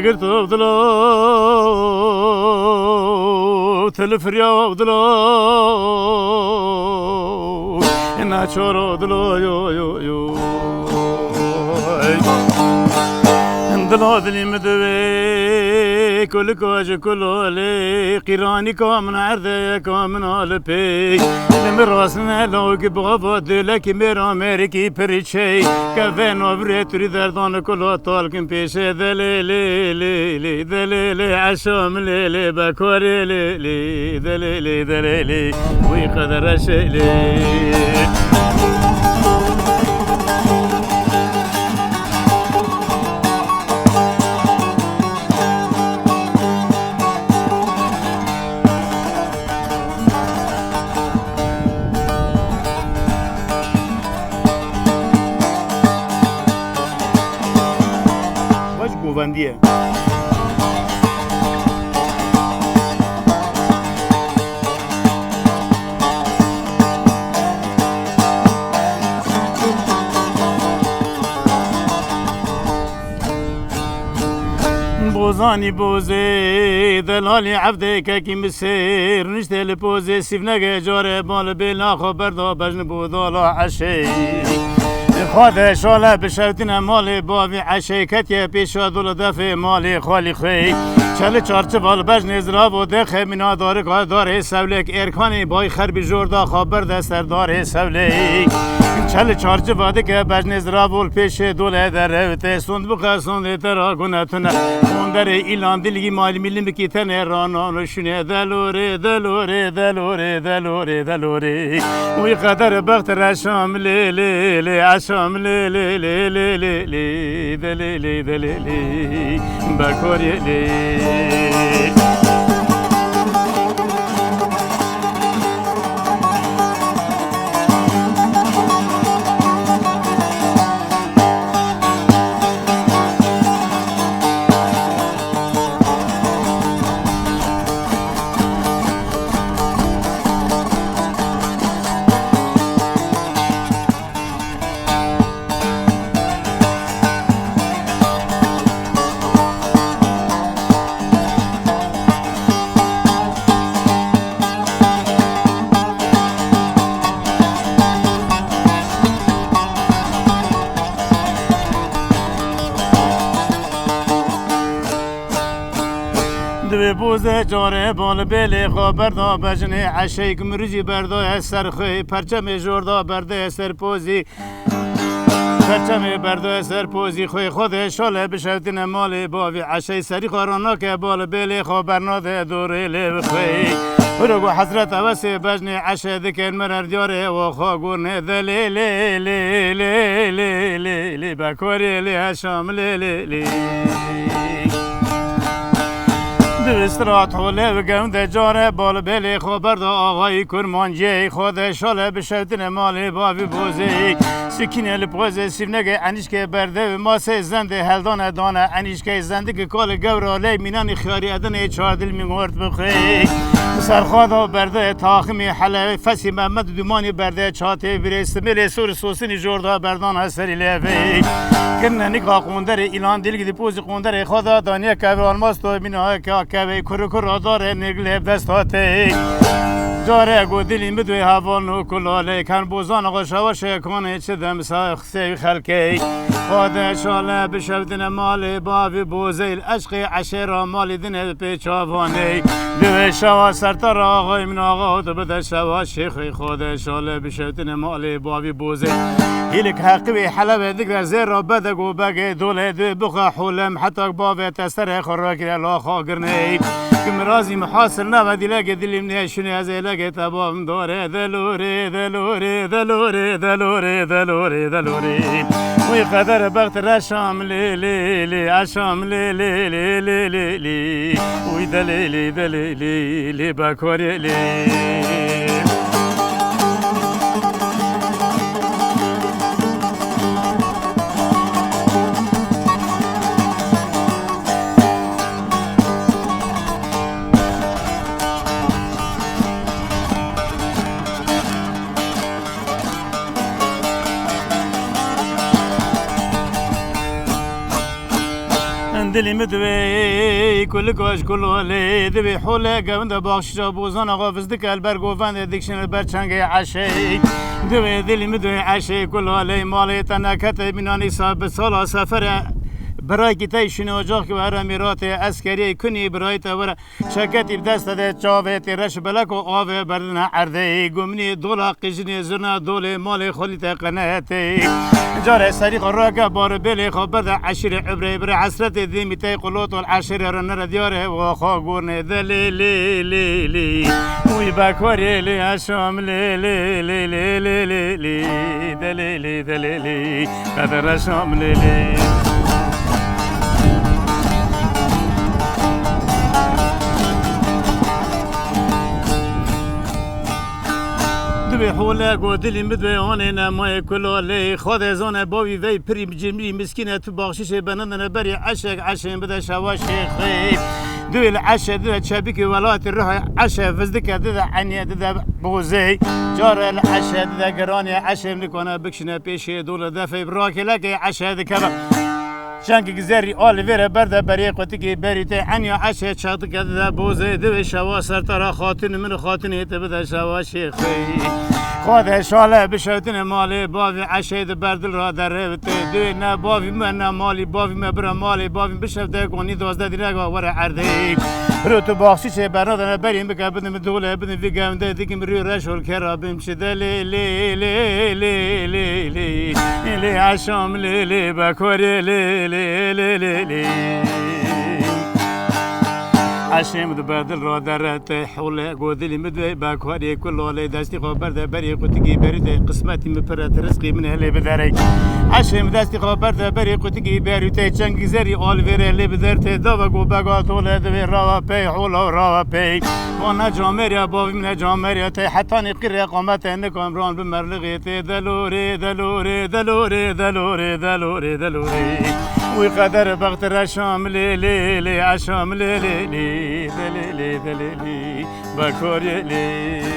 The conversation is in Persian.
قرت ودلو تلفريا ودلو إنا شورو دلو يو يو يو دلو دلي مدوي كل كوج كل لي قيراني كامن عرضه كامن على بي لمراسنا لو بغفا دلك ميرا ميركي بريتشي كفين وبريتري دردان كل طالكم بيشي دلي لي لي لي دلي لي عشام لي لي بكوري لي لي دلي لي دلي لي ويقدر شي لي Vendia. بوزاني بوزي دلالي عبدك كي مسير نشتي لبوزي سيفناك جاري بال بلا خبر دا بجن بودالا عشي خاطر شاله بشوتنا مالی باوی عشی کتیه پیشا دول دفع مالی خالی خوی چل چارچه بال بجن زراب و دخه منا داره که داره سولک ارکانی بای خربی جوردا خبر دستر داره سولک چل چارچه باده که بجن زراب و پیش دول داره و سند بخه سند ترا گنتونه اون در ایلان دلگی مالی میلیم بکی تنه رانان شونه دلوره دلوره دلوره دلوره دلوره وی قدر بخت رشام لی لی لی عشام لی لی لی لی لی لی دلی لی دلی لی بکوری لی بوزه جاره بال بله خبر دا بجنه عشیک مرجی بردا سرخی پرچم جوردا برده سرپوزی پرچم بردا سرپوزی خوی خود شاله بشوتن مال باوی عشی سری خارانا که بال بله خبر ناده دوره لی خوی برگو حضرت وسی بجنه عشی دکن مرر دیاره و خاگونه دلی لی لی لی لی لی لی بکوری لی هشام لی لی لی استرات حوله و گونده جاره بال بلی خبر دا آقای کرمانجی خود شاله بشوتن مالی باوی بوزی سکینه لپوزه سیفنگه انیشکه برده و ماسه زنده هلدان دانه انیشکه زنده که کال گورالی مینان خیاری ادن چاردل میمورد بخی سرخوادا برده تاخمی حله فسی محمد دومانی برده چاته برستمیل سور سوسینی جوردا بردان هستری لیوی کنه نکا قوندر ایلان دیل گدی پوزی قوندر خدا دانیه که آلماس تو بیناه که کرو کرو داره نگله دستاته جاره گو دلی بدوی هوان و کلاله کن بوزان آقا شواشه کنه چه دم ساخته خلکی خود شاله بشودن مال باوی بوزیل عشق عشیرا مال دن پیچاوانه دوی شوا سرتر آقای من آقا تو بده شوا شیخی خود شاله بشودن مال باوی بوزیل هیلک حقی حلبه دکر زیر را بده گو بگه دوله دو بخوا حولم حتی باوی تستر خراکی الاخا گرنه کم رازی محاصر نبدی لگه دلیم نیشونی از لگه تبام داره دلوره دلوره دلوره دلوره دلوره دلوره وی قدر بخت رشام لی لی لی عشام لی لی لی لی لی لی وی دلی لی دلی لی لی بکوری لی دلی مدوی کل کاش کلاله دوی حوله گوند باخشا بوزان آقا فزدک البرگ و وند دکشن البرچنگ عشی دوی دلی مدوی عشی کلاله مالی تنکت بینانی صاحب سالا سفر برای که تایشون اجاق که هر امیرات عسکری کنی برای تور شرکتی بدست ده چاوه تیرش بلک و آوه بردن عرده گمنی دولا قجنی زرنا دول مال خلیت قناتی جاره سریق راکا بار بلی خبر ده عشر عبره بر عصرت دیمی تای قلوت والعشر رنر دیاره و خاگورن دلی لی لی لی وی باکوری لی اشام لی لی لی لی لی لی لی دلی لی دلی لی قدر اشام لی لی دوی حوله گودلی مدوی آنه مای کلاله خود زانه باوی وی پری جمعی مسکینه تو بخشش بنندن بری عشق عشق بده شواش خیب دوی العشق ده چابیک ولایت روح عشق فزدک ده عنیه ده بوزی جار العشق ده گرانی عشق نکنه بکشنه پیش دول دفعه براکی لکه عشق ده کبه شانك جزاري أوليفيرا بردا بري قتكي بريتي عني عشاء شاطك ذا بوزي ذوي شواسر ترى خاتن من خاتني تبدا شوا شيخي خذ شاله بشوتن مالي بافي عشاء بردل را دربت دوي نا بافي منا مالي بافي مبر مالي بافي بشوته كوني دوزده ديرا ورا عردي روتو باخشش برادر بريم بكابن مدوله بدن في قامده ديك مري رشول كرابم شدلي لي لي لي لي لي لي عشام لي لي بكوري لي لي لي لي لي عشم دبادل را درت حول قودلي مدوي باكوري كل ولي دستي خبر ده بري قتكي بري قسمتي مبرت رزقي من هلي بدري عشم دستي خبر ده بري قتكي بري تشنگ زري اولوير اللي بدرت دوا گو بغات ولد راوا بي حول راوا بي وانا جامريا بابي من جامريا تي حتى نقر قامت انكم ران بمرلغي دلوري دلوري دلوري دلوري دلوري دلوري وقدر بغت رشام لي لي لي عشام لي لي لي دلي لي دلي لي بكوري لي